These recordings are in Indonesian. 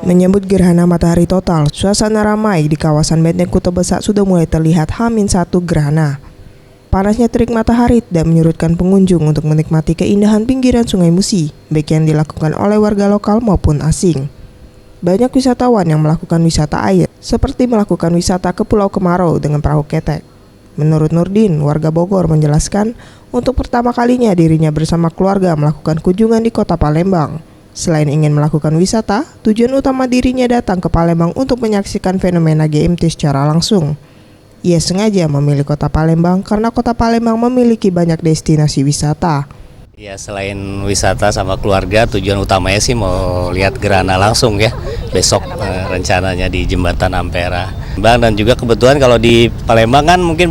Menyambut gerhana matahari total, suasana ramai di kawasan Benteng Kuta Besak sudah mulai terlihat H-1 gerhana. Panasnya terik matahari dan menyurutkan pengunjung untuk menikmati keindahan pinggiran Sungai Musi, baik yang dilakukan oleh warga lokal maupun asing. Banyak wisatawan yang melakukan wisata air, seperti melakukan wisata ke Pulau Kemarau dengan perahu ketek. Menurut Nurdin, warga Bogor menjelaskan, untuk pertama kalinya dirinya bersama keluarga melakukan kunjungan di kota Palembang. Selain ingin melakukan wisata, tujuan utama dirinya datang ke Palembang untuk menyaksikan fenomena GMT secara langsung. Ia sengaja memilih kota Palembang karena kota Palembang memiliki banyak destinasi wisata. Ya, selain wisata sama keluarga, tujuan utamanya sih mau lihat gerhana langsung ya. Besok rencananya di Jembatan Ampera. Dan juga kebetulan kalau di Palembang kan mungkin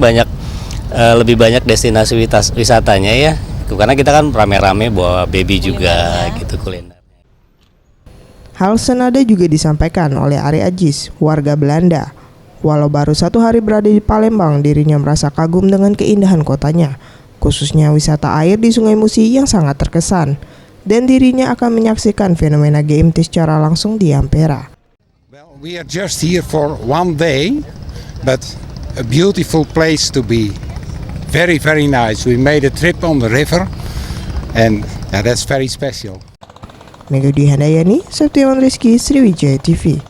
lebih banyak destinasi wisatanya ya. Karena kita kan rame-rame bawa baby juga gitu kuliner. Hal senada juga disampaikan oleh Ari Ajis, warga Belanda. Walau baru 1 hari berada di Palembang, dirinya merasa kagum dengan keindahan kotanya, khususnya wisata air di Sungai Musi yang sangat terkesan. Dan dirinya akan menyaksikan fenomena GMT secara langsung di Ampera. Well, we are just here for 1 day, but a beautiful place to be. Very, very nice. We made a trip on the river, and that's very special. Megawati Handayani, Septiawan Rizky, Sriwijaya TV.